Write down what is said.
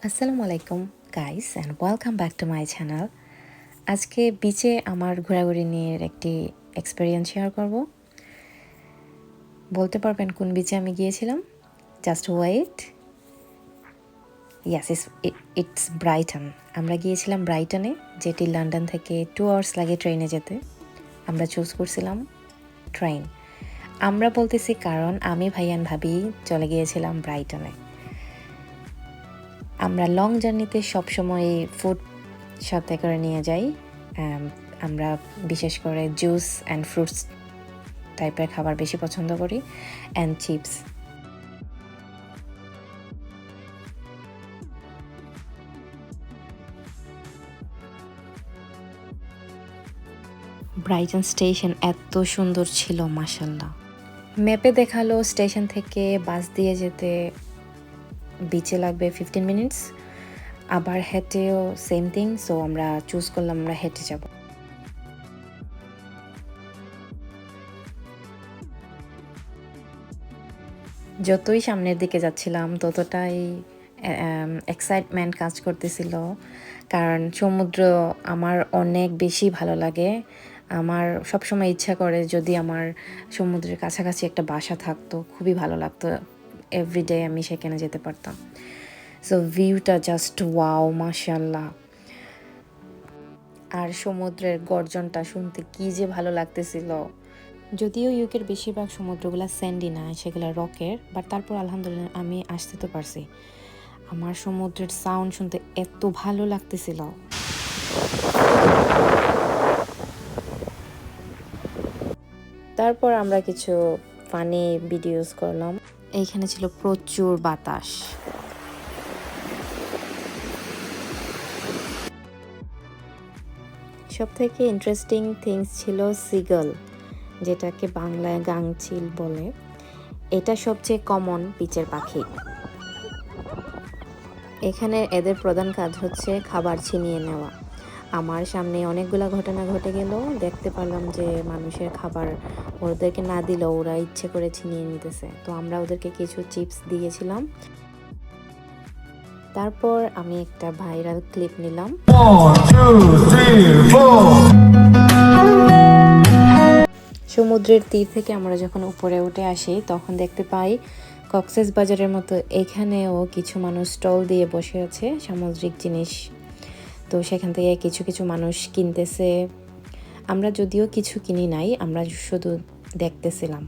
আসসালামু আলাইকুম guys and welcome back to my channel. আজকে বিচে আমার ঘোরাঘুরি নিয়ে একটি এক্সপিরিয়েন্স শেয়ার করব। বলতে পারবেন কোন বিচে আমি গিয়েছিলাম? Just wait. Yes, it's Brighton. আমরা গিয়েছিলাম ব্রাইটনে, যেটি লন্ডন থেকে 2 আওয়ার্স লাগে ট্রেনে যেতে। আমরা চুজ করছিলাম ট্রেন। আমরা বলতেছি কারণ আমি ভাইয়ান ভাবি চলে গিয়েছিলাম ব্রাইটনে। আমরা লং জার্নিতে সবসময় ফুড সাথে করে নিয়ে যাই। আমরা বিশেষ করে জুস অ্যান্ড ফ্রুটস টাইপের খাবার বেশি পছন্দ করি, অ্যান্ড চিপস। ব্রাইটন স্টেশন এত সুন্দর ছিল, মাশাল্লাহ। ম্যাপে দেখালো স্টেশন থেকে বাস দিয়ে যেতে বিচে লাগবে 15 মিনিটস, আবার হেঁটেও সেম থিং। সো আমরা চুজ করলাম আমরা হেঁটে যাব। যতই সামনের দিকে যাচ্ছিলাম ততটাই এক্সাইটমেন্ট কাজ করতেছিল, কারণ সমুদ্র আমার অনেক বেশি ভালো লাগে। আমার সবসময় ইচ্ছা করে যদি আমার সমুদ্রের কাছাকাছি একটা বাসা থাকতো, খুবই ভালো লাগতো। এভরিডে আমি সেখানে যেতে পারতাম। সো ভিউটা জাস্ট ওয়াও, মাশাল্লাহ। আর সমুদ্রের গর্জনটা শুনতে কী যে ভালো লাগতেছিল। যদিও ইউকের বেশিরভাগ সমুদ্রগুলো স্যান্ডি না, সেগুলো রকের, বাট তারপর আলহামদুলিল্লাহ আমি আসতে তো পারছি। আমার সমুদ্রের সাউন্ড শুনতে এত ভালো লাগতেছিল। তারপর আমরা কিছু ফানি ভিডিওস করলাম। এইখানে ছিল প্রচুর বাতাস। সব থেকে ইন্টারেস্টিং থিংস ছিল সিগল, যেটাকে বাংলায় গাংচিল বলে। এটা সবচেয়ে কমন বিচের পাখি। এখানে এদের প্রধান কাজ হচ্ছে খাবার ছিনিয়ে নেওয়া। আমার সামনে অনেকগুলো ঘটনা ঘটে গেল। দেখতে পেলাম যে মানুষের খাবার ওদেরকে না দিলেও ওরা ইচ্ছে করে ছিনিয়ে নিতেছে। তো আমরা ওদেরকে কিছু চিপস দিয়েছিলাম। তারপর আমি একটা ভাইরাল ক্লিপ নিলাম। 1, 2, 3, 4 সমুদ্রের তীর থেকে আমরা যখন উপরে উঠে আসি তখন দেখতে পাই কক্সেস বাজারের মতো এখানেও কিছু মানুষ স্টল দিয়ে বসে আছে সামুদ্রিক জিনিস। তো সেখান থেকে কিছু কিছু মানুষ কিনতেছে। আমরা যদিও কিছু কিনি নাই, আমরা শুধু দেখতেছিলাম।